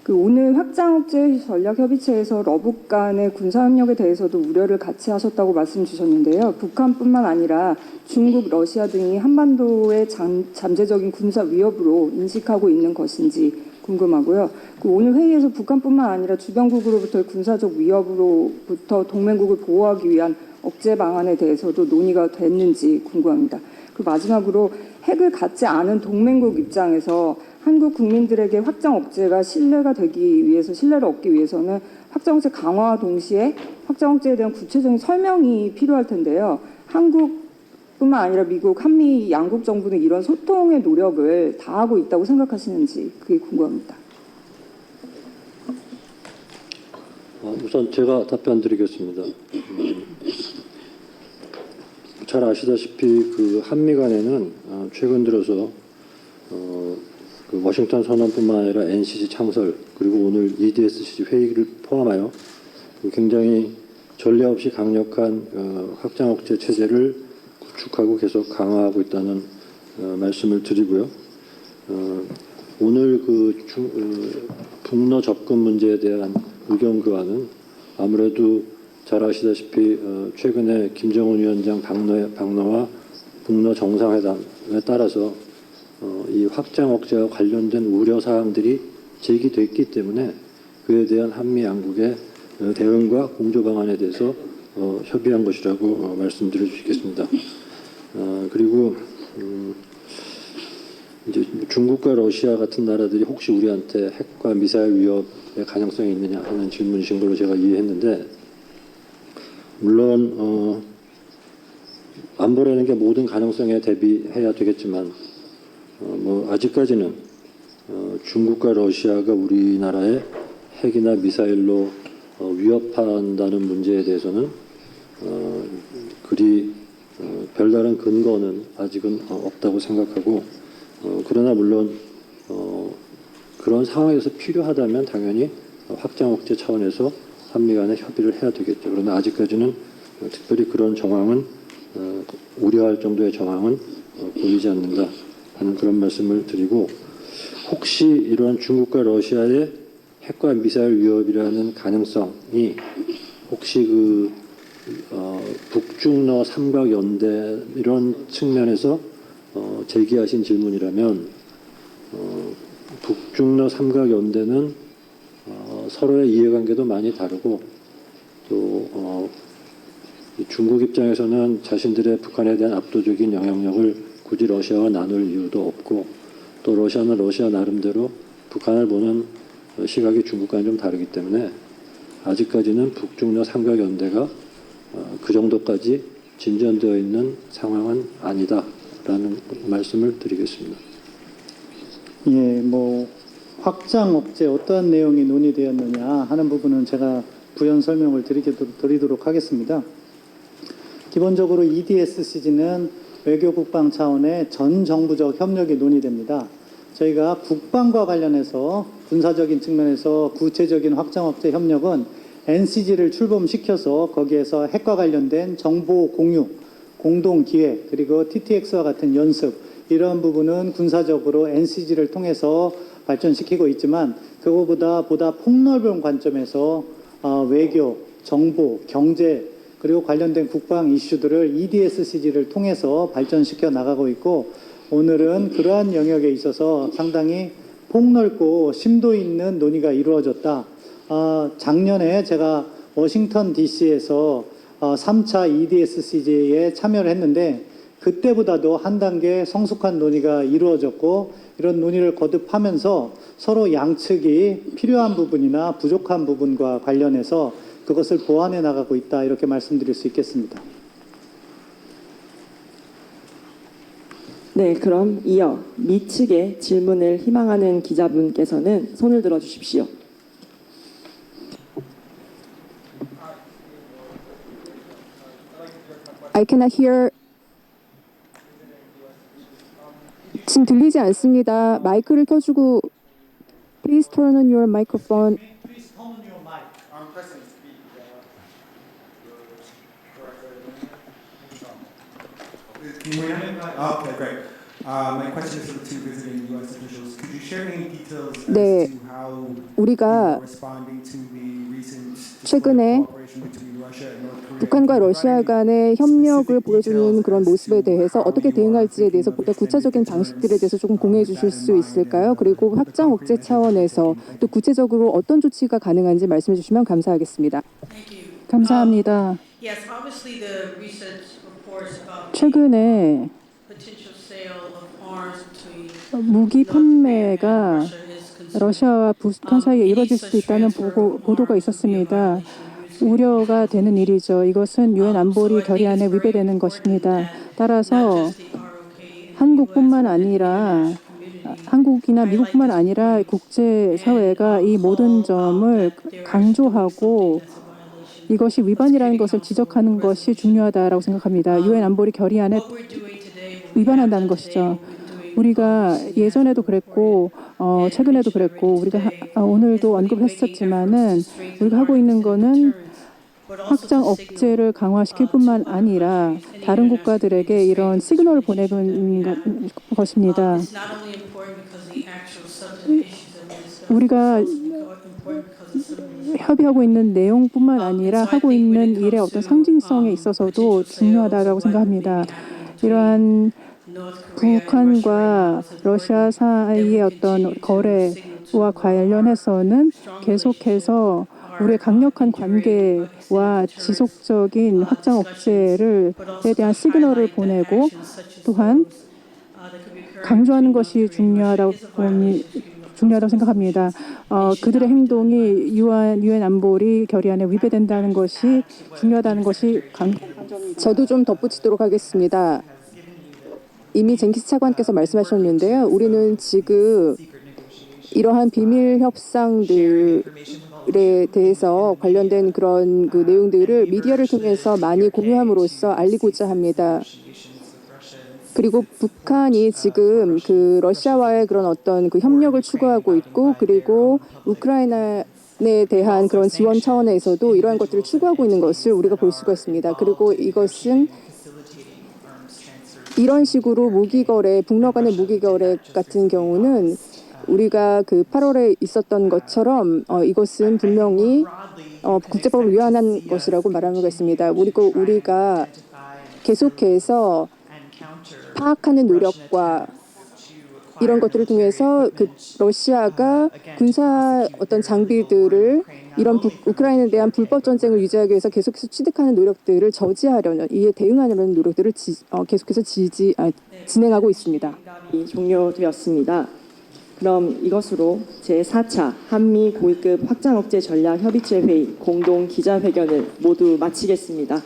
오늘 확장 억제 전략 협의체에서 러북 간의 군사 협력에 대해서도 우려를 같이 하셨다고 말씀 주셨는데요. 북한뿐만 아니라 중국, 러시아 등이 한반도의 잠재적인 군사 위협으로 인식하고 있는 것인지 궁금하고요. 오늘 회의에서 북한뿐만 아니라 주변국으로부터의 군사적 위협으로부터 동맹국을 보호하기 위한 억제 방안에 대해서도 논의가 됐는지 궁금합니다. 마지막으로 핵을 갖지 않은 동맹국 입장에서 한국 국민들에게 확장 억제가 신뢰를 얻기 위해서는 확장 억제 강화와 동시에 확장 억제에 대한 구체적인 설명이 필요할 텐데요. 한국뿐만 아니라 미국, 한미 양국 정부는 이런 소통의 노력을 다하고 있다고 생각하시는지 그게 궁금합니다. 우선 제가 답변드리겠습니다. 잘 아시다시피 한미 간에는 최근 들어서 워싱턴 선언뿐만 아니라 NCC 창설 그리고 오늘 EDSCG 회의를 포함하여 굉장히 전례 없이 강력한 확장 억제 체제를 구축하고 계속 강화하고 있다는 말씀을 드리고요. 오늘 북러 접근 문제에 대한 의견 교환은 아무래도 잘 아시다시피 최근에 김정은 위원장 방러와 북러 정상회담에 따라서 이 확장 억제와 관련된 우려 사항들이 제기됐기 때문에 그에 대한 한미 양국의 대응과 공조 방안에 대해서 협의한 것이라고 말씀드려 주시겠습니다. 그리고 이제 중국과 러시아 같은 나라들이 혹시 우리한테 핵과 미사일 위협의 가능성이 있느냐 하는 질문이신 걸로 제가 이해했는데, 물론 안보라는 게 모든 가능성에 대비해야 되겠지만 아직까지는 중국과 러시아가 우리나라의 핵이나 미사일로 위협한다는 문제에 대해서는 그리 별다른 근거는 아직은 없다고 생각하고, 그러나 물론 그런 상황에서 필요하다면 당연히 확장 억제 차원에서 한미 간에 협의를 해야 되겠죠. 그러나 아직까지는 특별히 그런 정황은 우려할 정도의 정황은 보이지 않는다 하는 그런 말씀을 드리고, 혹시 이러한 중국과 러시아의 핵과 미사일 위협이라는 가능성이 혹시 북중러 삼각연대 이런 측면에서 제기하신 질문이라면, 북중러 삼각연대는 서로의 이해관계도 많이 다르고 또 중국 입장에서는 자신들의 북한에 대한 압도적인 영향력을 굳이 러시아와 나눌 이유도 없고, 또 러시아는 러시아 나름대로 북한을 보는 시각이 중국과는 좀 다르기 때문에 아직까지는 북중러 삼각연대가 그 정도까지 진전되어 있는 상황은 아니다라는 말씀을 드리겠습니다. 예, 확장 억제 어떠한 내용이 논의되었느냐 하는 부분은 제가 부연 설명을 드리도록 하겠습니다. 기본적으로 EDSCG는 외교 국방 차원의 전 정부적 협력이 논의됩니다. 저희가 국방과 관련해서 군사적인 측면에서 구체적인 확장 억제 협력은 NCG를 출범시켜서 거기에서 핵과 관련된 정보 공유, 공동 기획, 그리고 TTX와 같은 연습, 이러한 부분은 군사적으로 NCG를 통해서 발전시키고 있지만, 그거보다 폭넓은 관점에서 외교, 정보, 경제, 그리고 관련된 국방 이슈들을 EDSCG를 통해서 발전시켜 나가고 있고, 오늘은 그러한 영역에 있어서 상당히 폭넓고 심도 있는 논의가 이루어졌다. 작년에 제가 워싱턴 DC에서 3차 EDSCG에 참여를 했는데, 그때보다도 한 단계 성숙한 논의가 이루어졌고, 이런 논의를 거듭하면서 서로 양측이 필요한 부분이나 부족한 부분과 관련해서 그것을 보완해 나가고 있다, 이렇게 말씀드릴 수 있겠습니다. 네, 그럼 이어 미 측의 질문을 희망하는 기자분께서는 손을 들어 주십시오. I cannot hear. 지금 들리지 않습니다. 마이크를 켜주고. Please turn on your microphone. Please turn on your mic. I'm pressing speak. Can you hear me? Okay, great. My question is for the two visiting U.S. officials. Could you share any details 네, as to how 우리가 responding to the recent 최근에 cooperation between Russia and North Korea? 북한과 러시아 간의 협력을 보여주는 그런 모습에 대해서 어떻게 대응할지에 대해서 보다 구체적인 방식들에 대해서 조금 공유해 주실 수 있을까요? 그리고 확장 억제 차원에서 또 구체적으로 어떤 조치가 가능한지 말씀해 주시면 감사하겠습니다. 감사합니다. Yes, obviously the recent reports about 최근에 potential sale of arms between 무기 North Korea and 판매가 Russia is concerned. 러시아와 북한 사이에 이루어질 수도 있다는 보도가 있었습니다. 우려가 되는 일이죠. 이것은 유엔 안보리 결의안에 위배되는 것입니다. 따라서 한국뿐만 아니라 한국이나 미국뿐만 아니라 국제사회가 이 모든 점을 강조하고 이것이 위반이라는 것을 지적하는 것이 중요하다라고 생각합니다. 유엔 안보리 결의안에 위반한다는 것이죠. 우리가 예전에도 그랬고 최근에도 그랬고 우리가 오늘도 언급했었지만은 우리가 하고 있는 거는 확장 억제를 강화시킬 뿐만 아니라 다른 국가들에게 이런 시그널을 보내는 것입니다. 우리가 협의하고 있는 내용뿐만 아니라 하고 있는 일의 어떤 상징성에 있어서도 중요하다고 생각합니다. 이러한 북한과 러시아 사이의 어떤 거래와 관련해서는 계속해서 우리의 강력한 관계와 지속적인 확장 억제에 대한 시그널을 보내고 또한 강조하는 것이 중요하다고 생각합니다. 그들의 행동이 유엔 안보리 결의안에 위배된다는 것이 중요하다는 것이 저도 좀 덧붙이도록 하겠습니다. 이미 젠키스 차관께서 말씀하셨는데요. 우리는 지금 이러한 비밀 협상들에 대해서 관련된 그런 그 내용들을 미디어를 통해서 많이 공유함으로써 알리고자 합니다. 그리고 북한이 지금 그 러시아와의 그런 어떤 그 협력을 추구하고 있고 그리고 우크라이나에 대한 그런 지원 차원에서도 이러한 것들을 추구하고 있는 것을 우리가 볼 수가 있습니다. 그리고 이것은 이런 식으로 무기거래, 북러 간의 무기거래 같은 경우는 우리가 그 8월에 있었던 것처럼 이것은 분명히 국제법을 위반한 것이라고 말하겠습니다. 그리고 우리가 계속해서 파악하는 노력과 이런 것들을 통해서 그 러시아가 군사 어떤 장비들을 이런 우크라이나에 대한 불법 전쟁을 유지하기 위해서 계속해서 취득하는 노력들을 저지하려는 이에 대응하려는 노력들을 계속해서 진행하고 있습니다. 종료되었습니다. 그럼 이것으로 제4차 한미 고위급 확장 억제 전략 협의체 회의 공동 기자회견을 모두 마치겠습니다.